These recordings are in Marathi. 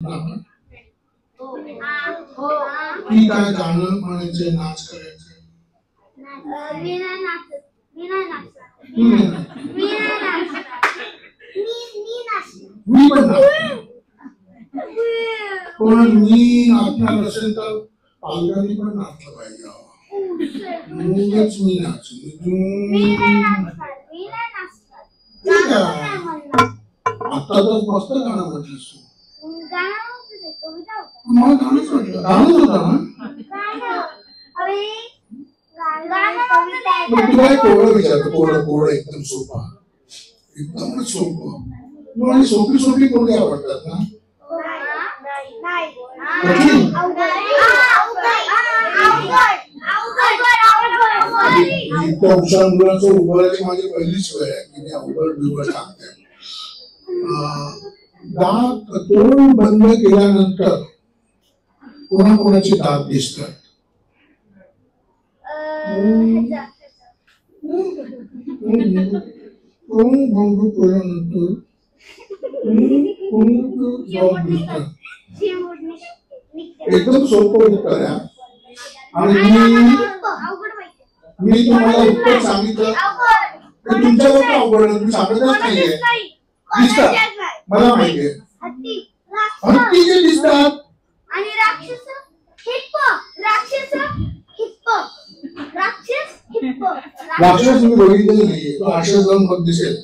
की काय गाणं म्हणायचं नाच करायचं मी पण पण मी नाचणार असेल तर पालकांनी पण नाचलं पाहिजे मगच मी आता तर मस्त गाणं म्हटलंस तू मला गाणंच म्हटलं गाणंच होतं ना तुला कोवळं विचारतो कोवळं एकदम सोपा एकदमच सोपं मला सोपी सोपी कोणती आवडतात ना इतक्या हुशार मुलाचं उभारायची माझी पहिलीच वेळ आहे की मी अवघड बिवघड सांगते दात तोंड बंद केल्यानंतर कोणाकोणाचे दात दिसतात तोंड बंद केल्यानंतर एकदम सोपं उत्तर आहे आणि मी तुम्हाला उत्तर सांगितलं तुमच्यावर पण अवघड तुम्ही सांगतच नाहीये दिसतात मला माहितीये हत्ती जे दिसतात आणि राक्षस मी बघितलेलं नाहीये तो राक्षस जाऊन मग दिसेल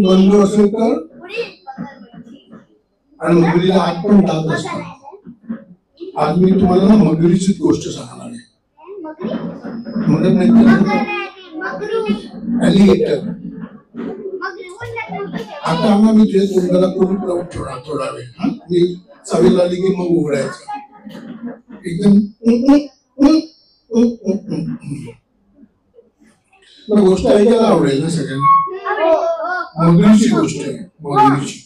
बंद असेल तर आणि मगरीला हात पण दात असतात आज मी तुम्हाला ना मगरीचीच गोष्ट सांगणार आहे मगर नाही एलिगेटर आता आम्हाला मी तुझ्या तोंडाला पूर्ण प्रवट थोडा वेळ मी चावी लागली की मग उघडायचं एकदम मला गोष्ट ऐकायला आवडेल ना सगळ्यांना मगरीची गोष्ट आहे मगरीची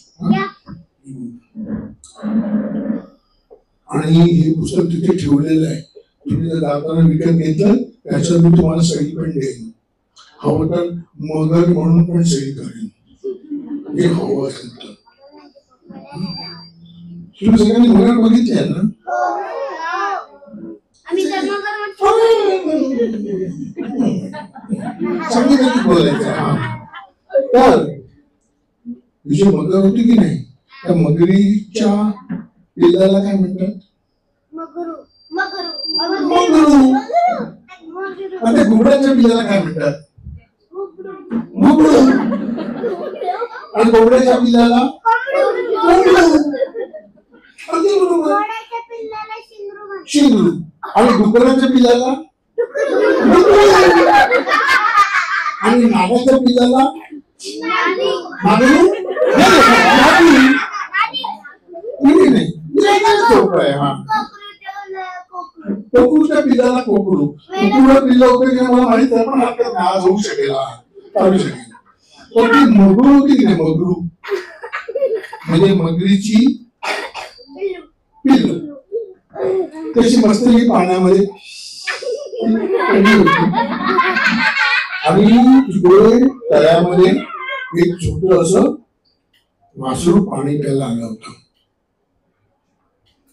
आणि हे पुस्तक तिथे ठेवलेलं आहे तुम्ही जर जाताना विकत घेतलं त्याच्यात मी तुम्हाला सही पण देईन हवं तर मगर म्हणून पण सही करेन हे हवं असेल तर तुम्ही सगळ्यांनी मगर बघितले ना सगळी बोलायचं तर विजय मगर होती की नाही त्या मगरीच्या पिल्लाला काय म्हणतात मगरू आणि घोड्याच्या पिल्लाला काय म्हणतात घुबडू आणि घोड्याच्या पिल्लाला शिंगरू आणि डुकराच्या पिल्लाला आणि नागाच्या पिल्लाला कोकरूच्या पिल्लाला कोकरू कोकरूला पिल्ला होते की मला माहित आहे पण आपल्याला आज होऊ शकेल चालू शकेल पण ती मगरू होती की नाही मगरू म्हणजे मगरीची पिल्लू तशी मस्त ही पाण्यामध्ये आणि तिकडे तळ्यामध्ये एक छोट असं वासरू पाणी प्यायला आलं होतं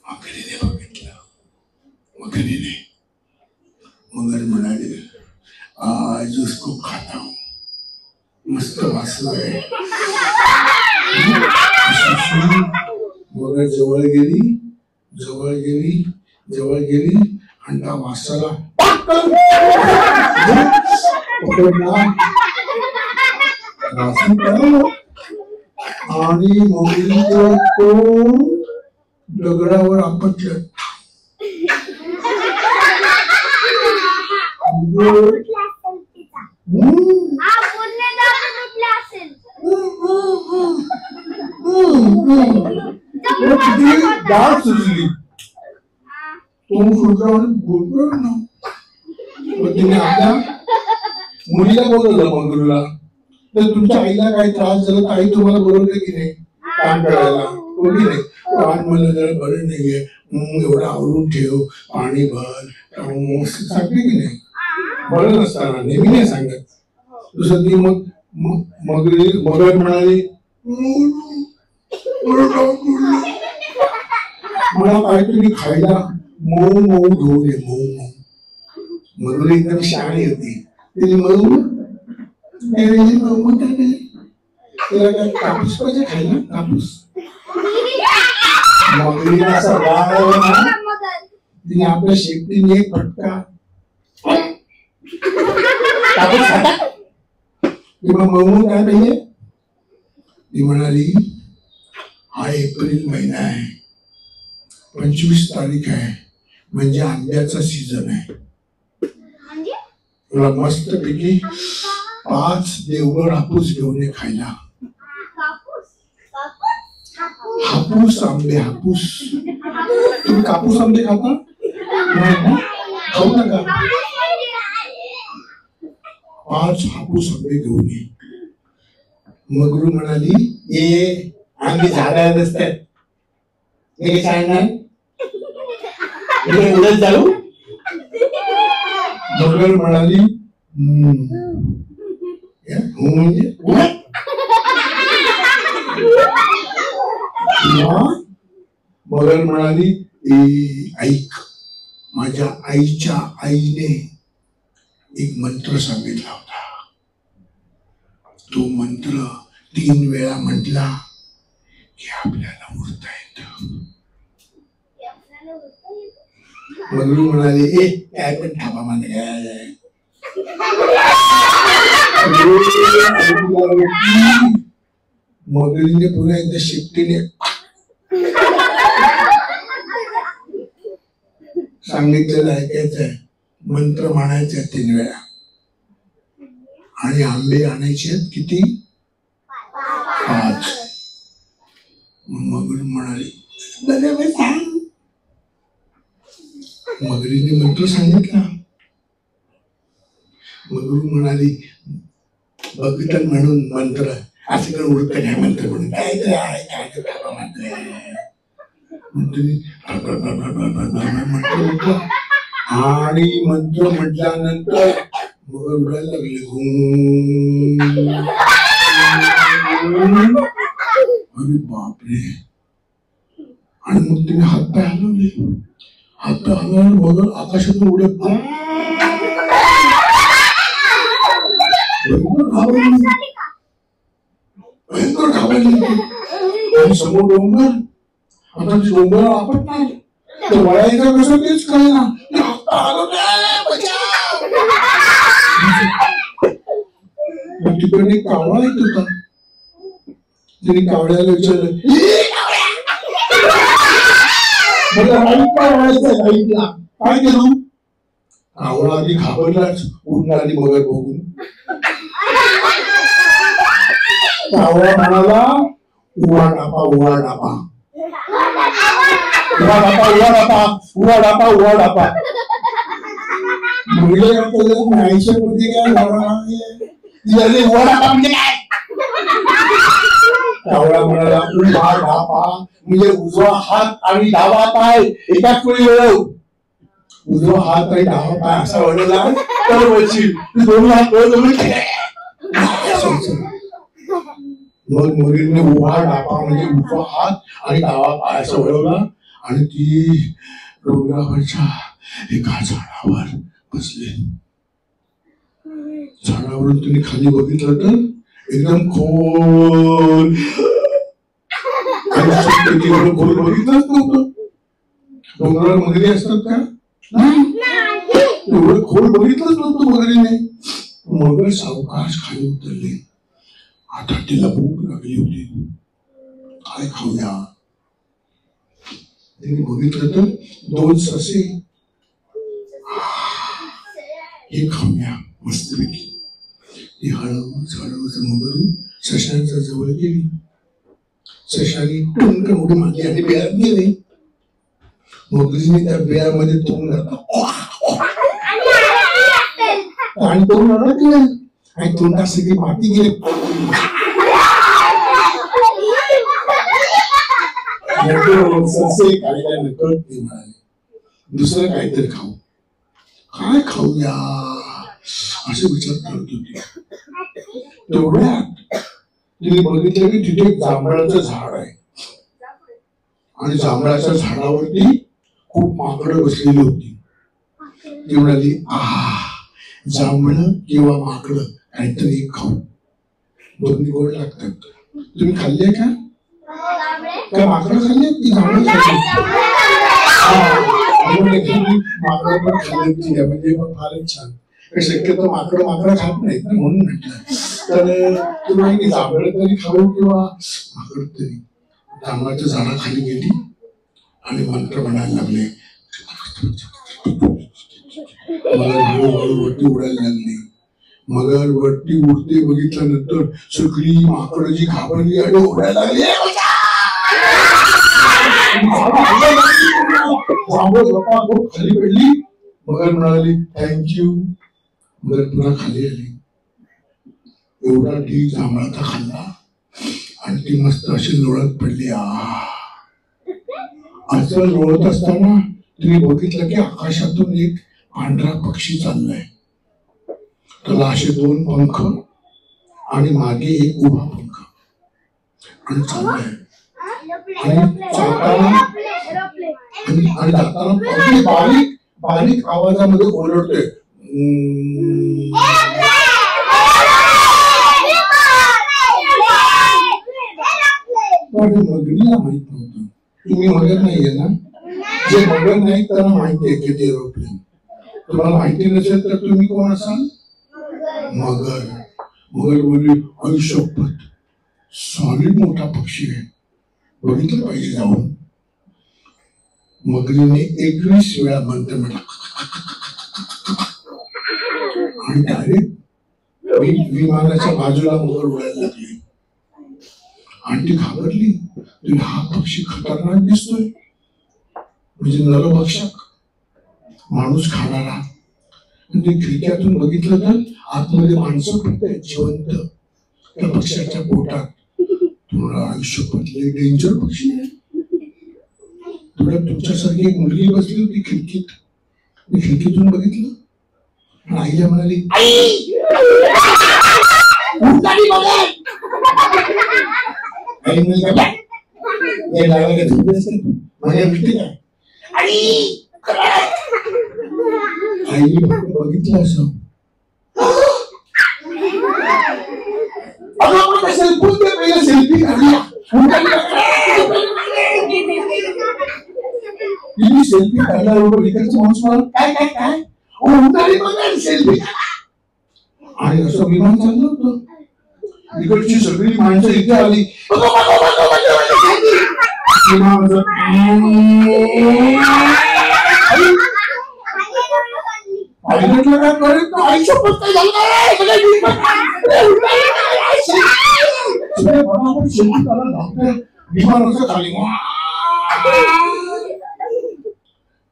मगरीने बघितलं मगरीने मगर म्हणाले आज उसको खाता हूं मस्त वासरू आहे मगर जवळ गेली आणि त्या वासराला आणि मगरीचं तोंड दगडावर आपटलं डाळ सुजली तोंड सुटला बोलतो ना तिने आपल्या मुलीला बोलवलं मगरूला तर तुमच्या आईला काही त्रास झाला तर आई तुम्हाला बोलवते की नाही काम करायला कोणी नाही मला जरा बरं नाहीये एवढं आवरून ठेव पाणी भर सांगते की नाही बरं नसताना नेहमी नाही सांगत दुसऱ्या दिवशी मगर म्हणाले मला काहीतरी खायला मऊ मऊ घेऊन ये, मऊ मऊ. मगर एकदम शहाणी होती, तिने मऊ तिला काय कापूस पाहिजे खायला, कापूस. मगरीला असा राग आला ना, तिने आपल्या शेपटीने एक फटका कापूस खाता. मऊ काय पाहिजे? ती म्हणाली हा एप्रिल महिना आहे, 25 तारीख आहे, म्हणजे आंब्याचा सीझन आहे. तुला मस्त पैकी 5 देवगड हापूस घेऊन ये खायला. हापूस आंबे, हापूस. तुम्ही कापूस आंबे खाता? खाऊ नका. 5 हापूस आंबे घेऊन ये. मगरू म्हणाली ये आंबे झाडावर असतात, मी सांगणार उडत जाऊ. मगर म्हणाली म्हणजे मगर म्हणाली ऐक, माझ्या आईच्या आईने एक मंत्र सांगितला होता, तो मंत्र 3 वेळा म्हटला की आपल्याला उडता येत. मगरू म्हणाले ए काय पण थांबा मला. मगरीने पुन्हा एकदा शिफ्टीने सांगितलेलं ऐकायचंय, मंत्र म्हणायचे 3 वेळा आणि आंबे आणायचे किती? 5. मगर म्हणाले सांग. मगरीने मंत्र सांगितला. मगरू म्हणाली बघितलं म्हणून मंत्र असं करून उडत काय मंत्र म्हणून काय आहे काय मंत्र आणि मंत्र म्हटल्यानंतर मगर उडायला लागले. अरे बापरे. आणि मग तिने हात पाय हलवले. हात पाय हलवल्यावर मगर आकाशातून उडत भयंकर घाबरली. आणि समोर डोंगर, आता डोंगर आपटणार तर वळायचं कसं तेच कळेना. तिकडे कावळा येत होता. तिने कावळ्याला विचारलं काय केलं? कावळा आधी घाबरलाच, उडणारी मगर बघून. कावळा म्हणाला उवा डापा उवा डापा उवा डापा उवा डापा उवा डापा उवा डापा. मुले आईच्या मध्ये काय उवा डापा म्हणजे काय? कावळा म्हणाला उभा डापा म्हणजे उजवा हात आणि डावा पाय एकाच वेळी वळव. उजवा हात आणि डावा पाय असा वळवला तर वळशील. दोन्ही हात वळवले. मग मगरीने उभा डापा म्हणजे उजवा हात आणि डावा पाय असा वळवला आणि ती डोंगरावरच्या एका झाडावर बसले. झाडावरून तुम्ही खाली बघितलं तर एकदम खोल खोल बघितलंच नव्हतं. डोंगरावर मगरी असतात का? एवढं खोल बघितलंच नव्हतं मगरीने. मगर सावकाश खाली उतरले. आता तिला भूक लागली होती, काय खाऊया? तिने बघितलं तर 2 ससे. हे खाऊया मस्तपैकी. ती हळूहळू मगर सशांच्या जवळ गेली. सशाने टोंग उडी मारली आणि बिळात गेले. मगरीने त्या बिळामध्ये तोंड घातला आणि तोंड अडकलं आणि तोंडात सगळी माती गेली. ससे खायला नकळत ते म्हणाले दुसरं काहीतरी खाऊ. काय खाऊया असे विचार करत होते. तेवढ्यात तिने बघितलं की तिथे एक जांभळाचं झाड आहे आणि जांभळाच्या झाडावरती खूप माकडं बसलेली होती. ती म्हणाली, जांभळ किंवा माकडं काहीतरी खाऊ, दोन्ही गोड लागतात. तुम्ही खाल्ले का? काय माकडं खाल्ले की जांभळ खाल्ले? माकडं पण खाल्ले म्हणजे फारच छान. शक्यतो माकडं खात नाहीत ना, म्हणून म्हटलं. तर तुम्ही जांभळ तरी खाऊ किंवा माकड तरी. जांभळाच्या झाडाखाली गेली आणि मंत्र म्हणायला लागले. मगर हळूहळू वरती उडायला लागली. मगर वरती उडते बघितल्यानंतर सगळी माकडं जी घाबरली आणि उडायला लागली. खाली पडली. मगर म्हणाली थँक्यू. मगर पुन्हा खाली आली. एवढा ढीग जांभळाचा खाल्ला आणि ती मस्त अशी लोळत पडली. असं लोळत असताना तिने बघितलं की आकाशातून एक पांढरा पक्षी चाललाय. त्याला असे 2 पंख आणि मागे एक उभा पंख आणि चाललाय. आणि जाताना बारीक बारीक आवाजामध्ये ओरडतोय. मगरीला माहित नव्हतं. तुम्ही मगर नाहीये ना? जे मगर नाही त्यांना माहिती आहे की ते एरोप्लेन. तुम्हाला माहिती नसेल तर तुम्ही कोण असाल? मगर. मगर बोलली, आयुष्यभर सॉलिड मोठा पक्षी आहे, बघितलं पाहिजे जाऊन. मगरीने 21 वेळा मंत्र म्हटला आणि डायरेक्ट विमानाच्या बाजूला मगर उडायला लागली. आणि ती घाबरली. हा पक्षी खतरनाक दिसतोय, म्हणजे नरभक्षक, माणूस खाणारा. ते खिडक्यातून बघितलं तर आतमध्ये माणसं फिरतायत जिवंत त्या पक्षाच्या पोटात. तुम्हाला आयुष्यभर डेंजर पक्षी आहे. तुमच्यासारखी एक मुलगी बसली होती खिडकीत. मी खिडकीतून बघितलं. आईला म्हणाली, आईने बघितलं असं. सेल्फी काढला. सेल्फी काढल्याबरोबर इकडचं माणूस काय काय काय सेल्फी. आणि असं विमान चाललं होतं. इकडची सगळी माणसं इथे आली.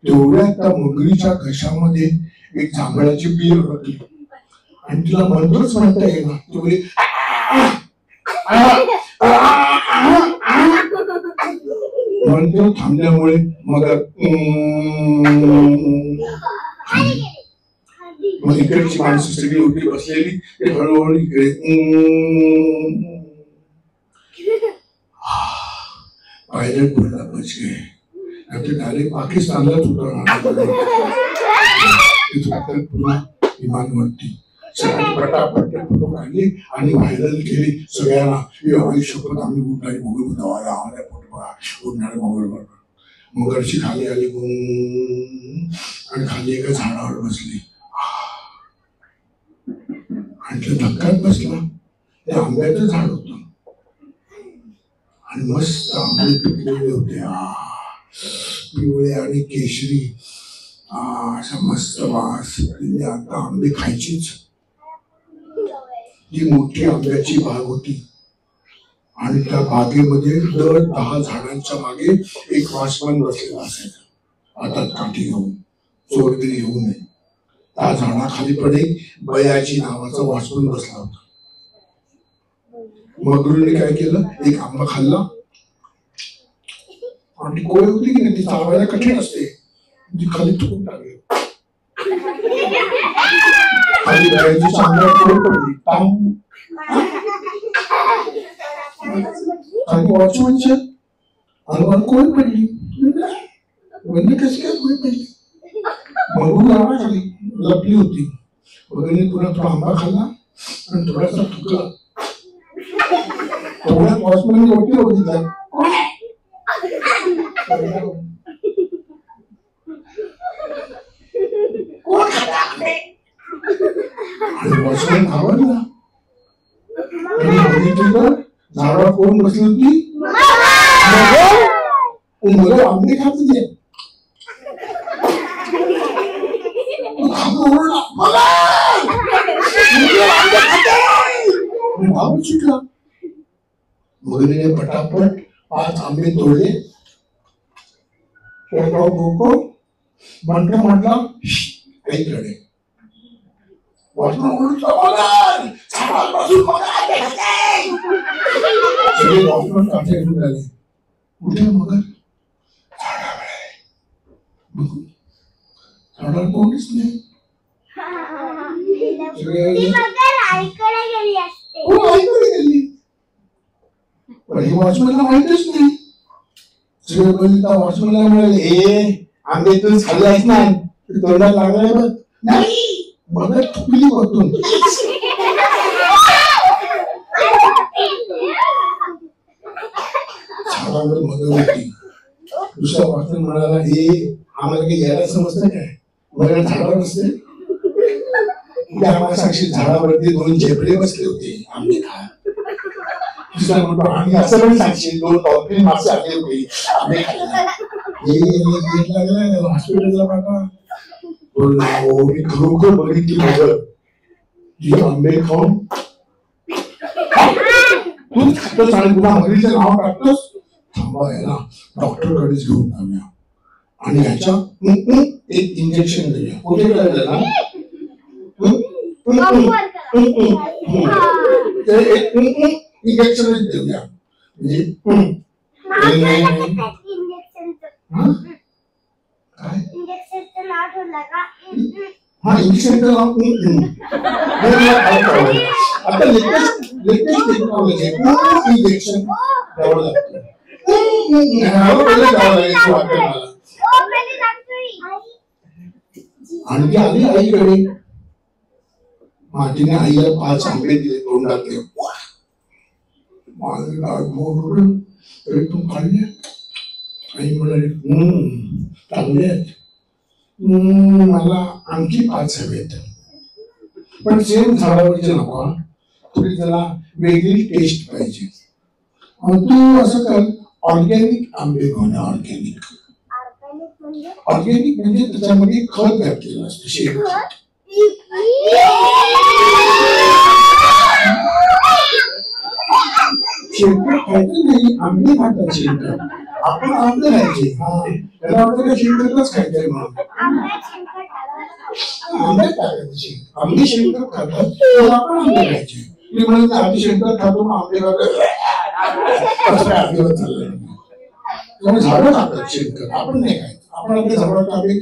तेवढ्या त्या मगरीच्या घशामध्ये एक जांभळाची बियर होती आणि तिला मंत्रच म्हणता येणार. ती बोली, मंत्र थांबल्यामुळे मगर मग इकडची माणसं सगळी उठी बसलेली. ते हळूहळू इकडे पायलट बोलला बच गए. ते डायरेक्ट पाकिस्तानलाच उतरणार. पुन्हा विमानवरती पटापट फोटो काढले आणि व्हायरल केली सगळ्यांना. आयुष्यभर आम्ही उठणारी मोगल उदावायला आम्हाला फोटो बघा, उठणारे मोगल बरोबर. मगरची खाली आली आणि खाली एका झाडावर बसली आणि धक्काच बसला. ते आंब्याचं झाड होत आणि मस्त आंबे पिकलेले होते, पिवळे आणि केशरी. असा मस्त वास. आता आंबे खायचीच. ती मोठी आंब्याची बाग होती आणि त्या बागेमध्ये दर 10 झाडांच्या मागे एक वॉचमन बसलेला असायचा. हातात काठी घेऊन, चोरगिरी घेऊ नये. त्या झाडाखाली पण एक बयाजी नावाचा वॉचमन बसला होता. मगरीने काय केलं, एक आंबा खाल्ला आणि ती कोय होती की नाही, ती चालवायला कठीण असते, ती खाली थुकून टाकली. खाली बाहेरची चांगला कोण पडली खाली वॉचमनच्या अंगावर कोण पडली म्हणजे कशी काय कोण पडली बघून लावा खाली लपली होती वगैरे तुला थोडा आंबा खाल्ला आणि थोडासा थुकला थोड्या वॉचमन मोठी बघितला वॉचमन घाबरला झाडावर कोण बसली होती मगर आंबे खात होते सुटला मगरीने पटापट 5 आंबे तोडले म्हटला ऐकडे कुठे मगर झाडावर कोणीच नाही वॉचमॅनला माहितच नाही सगळे बोलले वॉचमॅनला म्हणाले आंबे तू खाल्लायच नाही तोंडात लागलाय बघ नाही मगर थुकली वरतून झाडावर मगर होती दुसरा वॉचमॅन म्हणाला हे आम्हाला काही यायला समजतं काय मगर झाडावर असते साक्षी झाडावरती 2 झेपडे बसले होते आंबे खा दुसरा म्हणतो आम्ही असं पण साक्षी 2 डॉल्फिन मासे आले होते आंबे खायला हे गेट लागला हॉस्पिटलला पाठवा बोलला मी खरोखर बघितली मगर तुझे आंबे खाऊन तूच खातोस आणि तुला मगरीचं नाव टाकतोस थांबा याला डॉक्टरकडेच घेऊन जाऊया आणि ह्याच्या एक इंजेक्शन देऊया कुठे करायला ना इंजेक्शन देऊया म्हणजे हा इंजेक्शन आता लेटेस्ट टेक्नॉलॉजी इंजेक्शन द्यावं लागतं आणि ती आली आईकडे मातीने आईला 5 आंबे दिले तोंडातले तू खाल्ले आई म्हणाली चांगले आहेत मला आणखी 5 हवेत पण सेम झाडावरचे नको थोडी त्याला वेगळी टेस्ट पाहिजे तू असं कर ऑर्गॅनिक आंबे घेऊन ऑर्गॅनिक म्हणजे त्याच्यामध्ये खत घातलेलं असतं शेणखत शेणखत खायचं नाही आंबे खातात शेणखत आपण आंबे खायचे त्याला वाटतं का शेणखतच खायचंय म्हणून आंबे टाकायचे आंबे शेणखत खातात आपण आंबे खायचे मी म्हणत आधी शेणखत खातो आंबे खातो आंबेवर चाललंय त्यामुळे झाडं खातात शेणखत आपण नाही खायचं आपण आपल्या झाडावर आंबे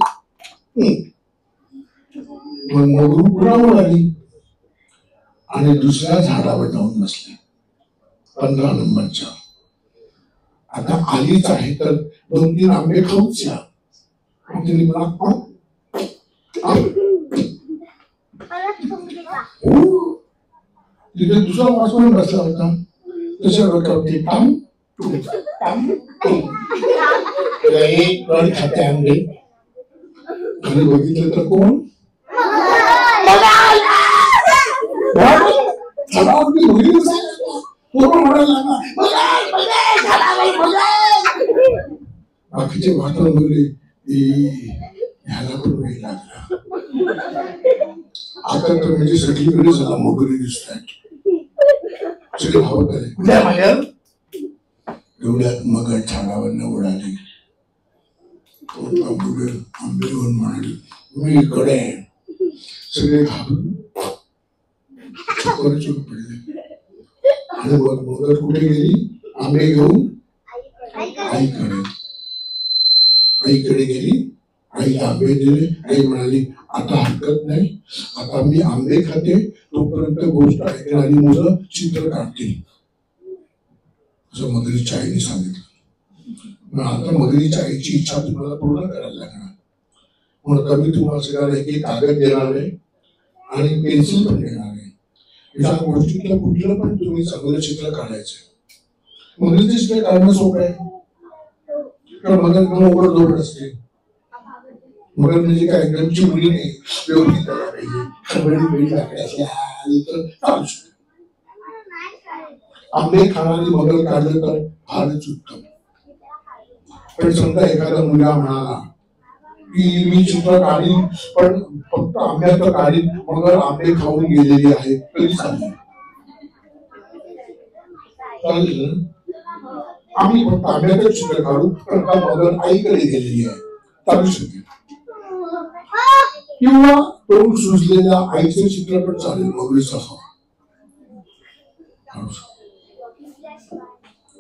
मगरू पुरावर आली आणि दुसऱ्या झाडावर जाऊन बसले 15 नंबरच्या आता आलीच आहे तर 2-3 आंबे खाऊच या तिने मला तिथे दुसरा वॉचमन बसला होता त्याच्या डोक्यावरती टाम एक कण खाते आंबे आणि बघितलं तर कोण बाकीचे वातावरण बोलले ह्याला पण वेळ लागला आता तर म्हणजे सगळीकडे झाला मगरी दिसतात सगळे भाव करे एवढ्यात मगर झाडावर उडाली आंबे घेऊन म्हणाली मी इकडे सगळे घाबरून पडले आणि मगर कुठे गेली आंबे घेऊन आईकडे गेली आईला आंबे दिले. आई म्हणाली आता हरकत नाही, आता मी आंबे खाते तोपर्यंत गोष्ट ऐकणारी मुलं चित्र काढतील, असं मगरीच्या आईने सांगितलं. मग आता मगरीच्या आईची इच्छा तुम्हाला पूर्ण करायला लागणार, म्हणून कमी तुम्हाला सगळ्याला एक कागद देणार आहे आणि पेन्सिल पण देणार आहे. या गोष्टीतलं कुठलं पण तुम्ही चांगलं चित्र काढायचं. मगरीचं चित्र काढणं सोपं आहे, कारण मगर उघड दोड असते. मगर म्हणजे काय एकदम चिमणी नाही, व्यवस्थित करायला पाहिजे, खबडी बिडी टाकायची तर काढू शकतो. आंबे खाणारी मगर काढलं तर फारच उत्तम. पण समजा एखादा मुलगा म्हणाला की मी चित्र काढीन पण फक्त आंब्याचं काढीन, मगर आंबे खाऊन गेलेली आहे, तरी चालेल. आम्ही फक्त आंब्याचं चित्र काढू पण का मगर आईकडे गेलेली आहे, चालू शकेल. किंवा तोंड सुजलेल्या आईचे चित्र पण चालेल, मगरीसह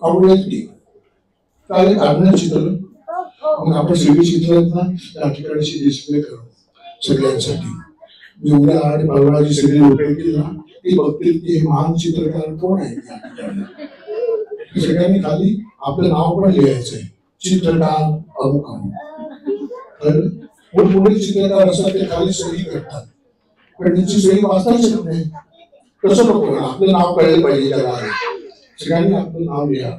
आवडेल की चालेल काढणं चित्र. मग आपण सगळी चित्र आहेत ना त्या ठिकाणी डिस्प्ले करू सगळ्यांसाठी. जेवढ्या आणि परवाची सगळी लोक येतील ना ती बघतील की हे महान चित्रकार कोण आहे. सगळ्यांनी खाली आपलं नाव पण लिहायचंय, चित्रकार अमुक अमुक. मोठमोठे चित्रकार असतात ते खाली सही करतात, पण त्यांची सही वाचताच येत नाही. कसं नको, आपलं नाव कळलं पाहिजे जगाला. सगळ्यांनी आपलं नाव लिहा.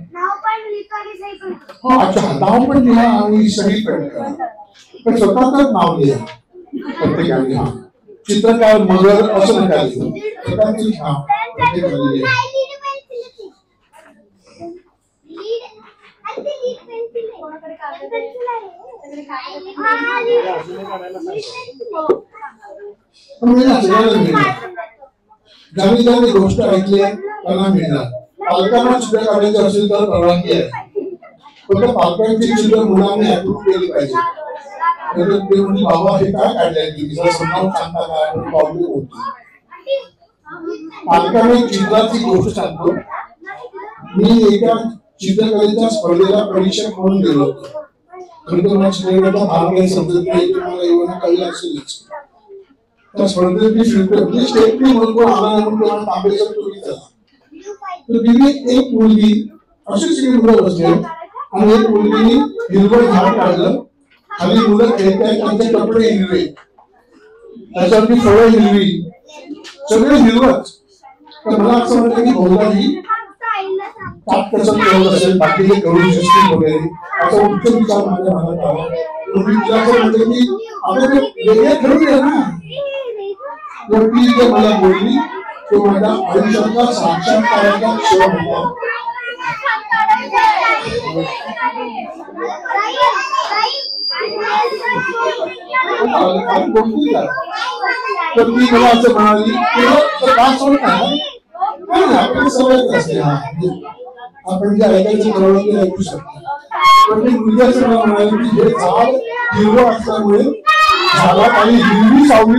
अच्छा, नाव पण लिहा आणि सही पण करा, पण स्वतःच नाव लिहा प्रत्येकाने. हा चित्रकार मगर असं नका लिहू, स्वतःच नाव प्रत्येकाने लिहा. ज्यांनी गोष्ट ऐकली त्यांना मिळणार. पालकांना चित्र काढायचं असेल तर परवानगी आहे, फक्त पालकांची चित्र मुलांनी अप्रूव्ह केली पाहिजे. ते म्हणजे बाबा हे काय काढलंय तुम्ही, जर समजावून सांगता काय प्रॉब्लेम होतो. पालकांना चित्राची गोष्ट सांगतो. मी एका चित्रकलेच्या स्पर्धेला परीक्षक म्हणून गेलो होतो. खरं तर मला चित्रकलेचा भाग काही समजत नाही, तुम्हाला एवढं कळलं असेलच. त्या स्पर्धेत मी स्टेटली म्हणून आला म्हणून तांबेचा तुम्ही चला. तर तिने एक मुलगी अशी सगळी मुलं बसले आणि एक मुलगीने हिरवळ झाड काढलं, खाली मुलं खेळतायत, त्यांचे कपडे हिरवे, त्याच्यावरती फळं हिरवी, सगळे हिरवच. तर मला असं वाटतं की बहुधा ही ताप कसं ठेवत असेल, बाकीचे करून सिस्टीम वगैरे असा उच्च विचार माझ्या मनात आला. मी तिला असं म्हटलं की आपण वेगळे ठरवूया ना. ती जे मला बोलली तो माझ्या आयुष्याचा साक्षात्काराचा क्षण होता. तर ती मला असं म्हणाली आपण सवयच असते, आपण जे ऐकायचं ठरवलं ते ऐकू शकतो. पण ती मुलगी असं मला म्हणाली की हे झाड हिरवं असल्यामुळे झाडात आणि हिरवी सावली